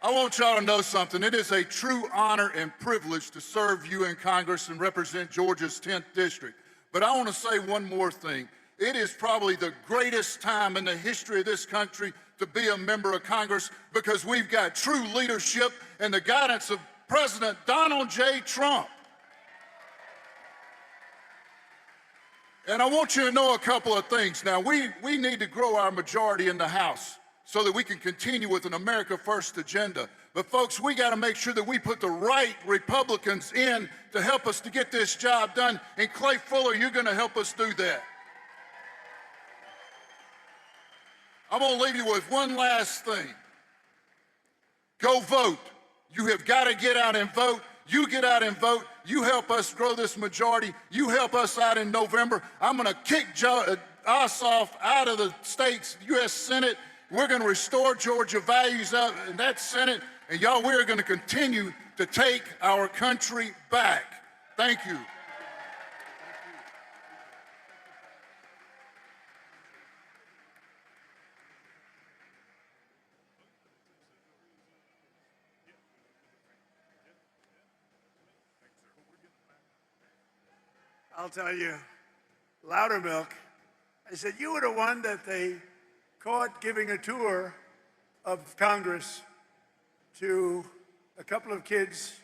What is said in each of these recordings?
I want y'all to know something. It is a true honor and privilege to serve you in Congress and represent Georgia's 10th district. But I want to say one more thing. It is probably the greatest time in the history of this country to be a member of Congress because we've got true leadership and the guidance of President Donald J. Trump. And I want you to know a couple of things. Now, we need to grow our majority in the House so that we can continue with an America First agenda. But folks, we got to make sure that we put the right Republicans in to help us to get this job done. And Clay Fuller, you're going to help us do that. I'm going to leave you with one last thing. Go vote. You have got to get out and vote. You get out and vote. You help us grow this majority. You help us out in November. I'm going to kick Jon Ossoff out of the state's U.S. Senate. We're going to restore Georgia values up in that Senate. And y'all, we're going to continue to take our country back. Thank you. I'll tell you, Loudermilk, I said, you were the one that they caught giving a tour of Congress to a couple of kids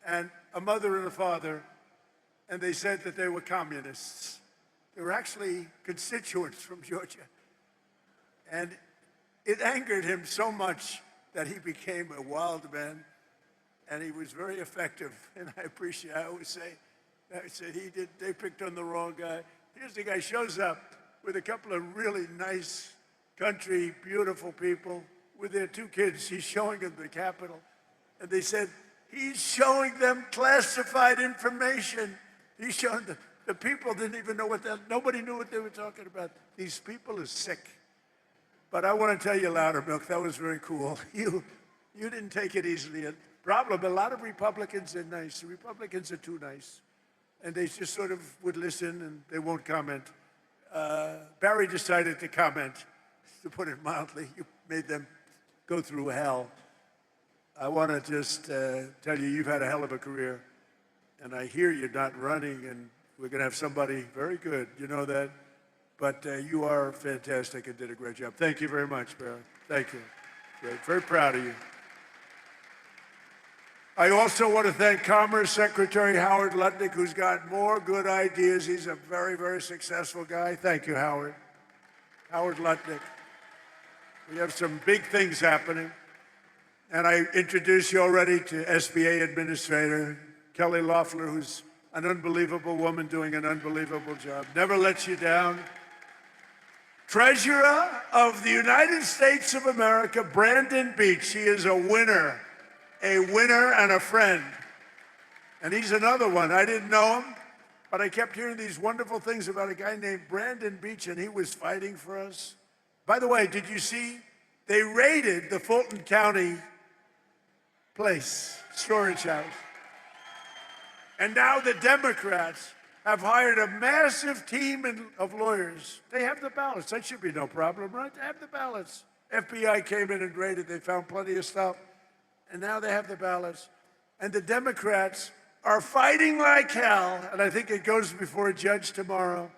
and a mother and a father, and they said that they were communists. They were actually constituents from Georgia. And it angered him so much that he became a wild man, and he was very effective. And I always say, I said, they picked on the wrong guy. Here's the guy shows up with a couple of really nice country, beautiful people with their two kids. He's showing them the Capitol. And they said, he's showing them classified information. He's showing the people didn't even know nobody knew what they were talking about. These people are sick. But I want to tell you, Loudermilk, that was very cool. You didn't take it easily. A lot of Republicans are nice. The Republicans are too nice. And they just sort of would listen and they won't comment. Barry decided to comment, to put it mildly. You made them go through hell. I want to just tell you, you've had a hell of a career. And I hear you're not running, and we're going to have somebody very good. You know that. But you are fantastic and did a great job. Thank you very much, Barry. Thank you. Great. Very proud of you. I also want to thank Commerce Secretary Howard Lutnick, who's got more good ideas. He's a very, very successful guy. Thank you, Howard. Howard Lutnick. We have some big things happening. And I introduced you already to SBA Administrator Kelly Loeffler, who's an unbelievable woman doing an unbelievable job. Never lets you down. Treasurer of the United States of America, Brandon Beach. He is a winner and a friend. And he's another one. I didn't know him, but I kept hearing these wonderful things about a guy named Brandon Beach, and he was fighting for us. By the way, did you see they raided the Fulton County place, storage house? And now the Democrats have hired a massive team of lawyers. They have the ballots. That should be no problem, right? They have the ballots. FBI came in and raided. They found plenty of stuff. And now they have the ballots. And the Democrats are fighting like hell, and I think it goes before a judge tomorrow,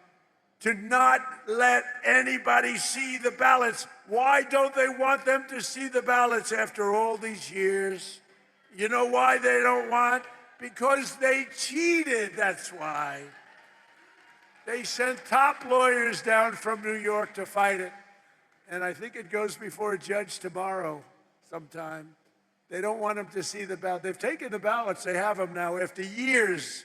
to not let anybody see the ballots. Why don't they want them to see the ballots after all these years? You know why they don't want? Because they cheated, that's why. They sent top lawyers down from New York to fight it. And I think it goes before a judge tomorrow sometime. They don't want them to see the ballot. They've taken the ballots. They have them now after years.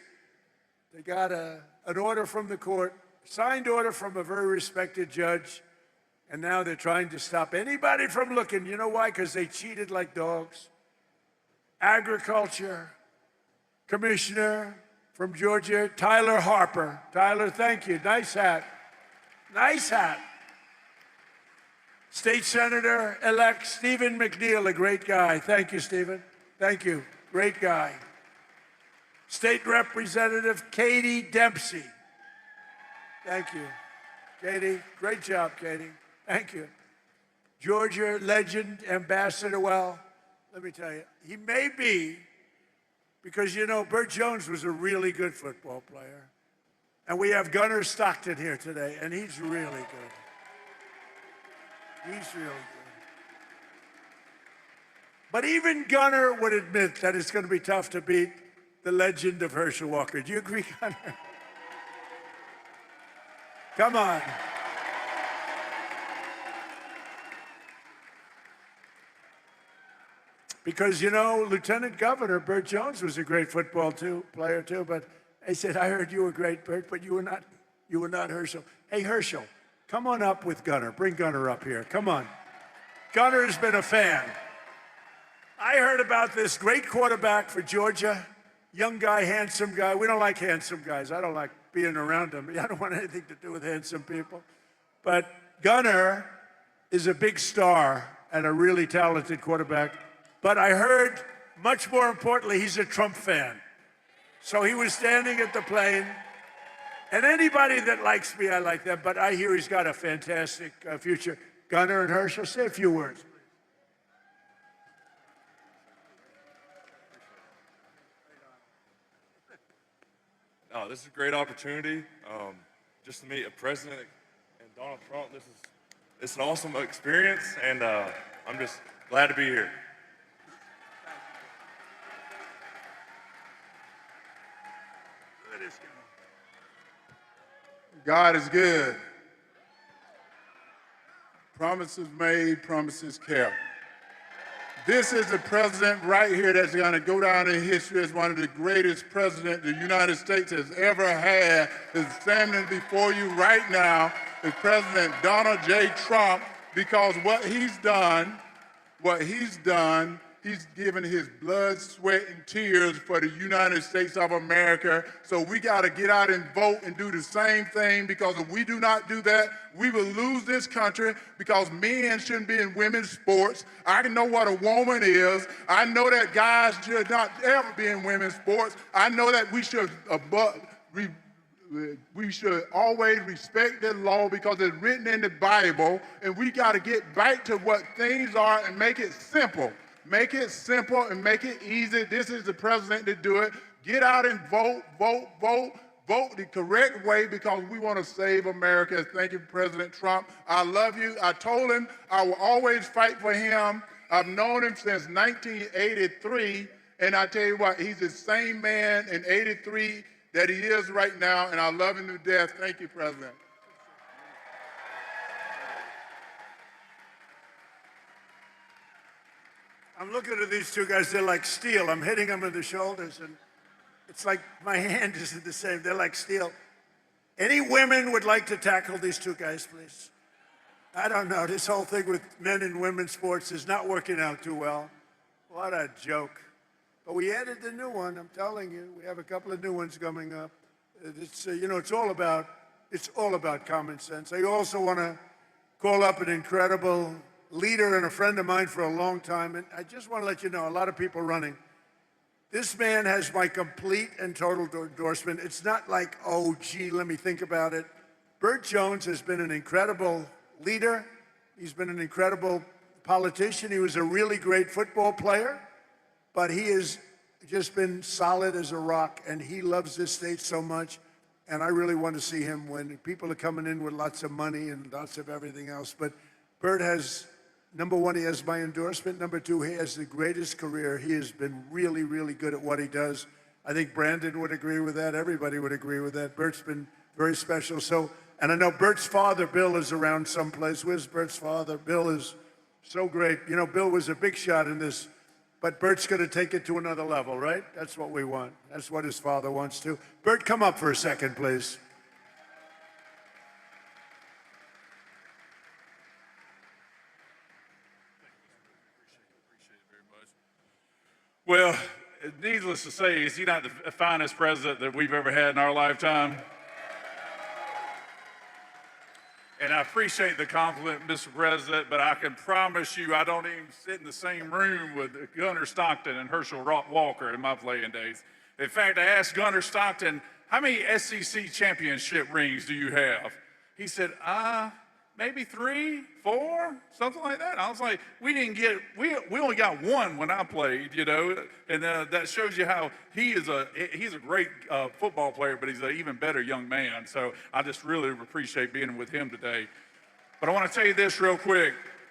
They got an order from the court, signed order from a very respected judge, and now they're trying to stop anybody from looking. You know why? Because they cheated like dogs. Agriculture Commissioner from Georgia, Tyler Harper. Tyler, thank you. Nice hat. Nice hat. State Senator-elect Stephen McNeil, a great guy. Thank you, Stephen. Thank you. Great guy. State Representative Katie Dempsey. Thank you. Katie, great job, Katie. Thank you. Georgia legend, Ambassador, well, let me tell you, he may be, because you know, Burt Jones was a really good football player. And we have Gunner Stockton here today, and he's really good. He's really good. But even Gunner would admit that it's going to be tough to beat the legend of Herschel Walker. Do you agree, Gunner? Come on. Because, you know, Lieutenant Governor Burt Jones was a great football player too, but he said, I heard you were great, Burt, but you were not Herschel. Hey, Herschel, come on up with Gunner. Bring Gunner up here. Come on. Gunner has been a fan. I heard about this great quarterback for Georgia, young guy, handsome guy. We don't like handsome guys. I don't like being around them. I don't want anything to do with handsome people. But Gunner is a big star and a really talented quarterback. But I heard, much more importantly, he's a Trump fan. So he was standing at the plane. And anybody that likes me, I like them. But I hear he's got a fantastic future. Gunner and Herschel, say a few words. Oh, this is a great opportunity just to meet a president and Donald Trump. It's an awesome experience, and I'm just glad to be here. God is good. Promises made, promises kept. This is the president right here that's going to go down in history as one of the greatest presidents the United States has ever had. Is standing before you right now is President Donald J. Trump, because what he's done, he's given his blood, sweat, and tears for the United States of America. So we got to get out and vote and do the same thing, because if we do not do that, we will lose this country, because men shouldn't be in women's sports. I know what a woman is. I know that guys should not ever be in women's sports. I know that we should always respect the law because it's written in the Bible, and we got to get back to what things are and make it simple. Make it simple and make it easy. This is the president to do it. Get out and vote, vote, vote. Vote the correct way, because we want to save America. Thank you, President Trump. I love you. I told him I will always fight for him. I've known him since 1983, and I tell you what, he's the same man in 83 that he is right now, and I love him to death. Thank you, President. I'm looking at these two guys, they're like steel. I'm hitting them in the shoulders, and it's like my hand isn't the same. They're like steel. Any women would like to tackle these two guys, please? I don't know. This whole thing with men and women's sports is not working out too well. What a joke. But we added the new one, I'm telling you. We have a couple of new ones coming up. It's, you know, it's all about common sense. I also want to call up an incredible leader and a friend of mine for a long time. And I just want to let you know, a lot of people running. This man has my complete and total endorsement. It's not like, oh, gee, let me think about it. Burt Jones has been an incredible leader. He's been an incredible politician. He was a really great football player, but he has just been solid as a rock, and he loves this state so much. And I really want to see him win. People are coming in with lots of money and lots of everything else, but Burt has, number one, he has my endorsement. Number two, he has the greatest career. He has been really, really good at what he does. I think Brandon would agree with that. Everybody would agree with that. Burt's been very special. So, and I know Burt's father, Bill, is around someplace. Where's Burt's father? Bill is so great. You know, Bill was a big shot in this, but Burt's going to take it to another level, right? That's what we want. That's what his father wants to. Burt, come up for a second, please. Well, needless to say, is he not the finest president that we've ever had in our lifetime? And I appreciate the compliment, Mr. President, but I can promise you I don't even sit in the same room with Gunner Stockton and Herschel Walker in my playing days. In fact, I asked Gunner Stockton, how many SEC championship rings do you have? He said, maybe 3, 4, something like that. I was like, we only got one when I played, you know, and that shows you how he's a great football player, but he's an even better young man. So I just really appreciate being with him today. But I want to tell you this real quick.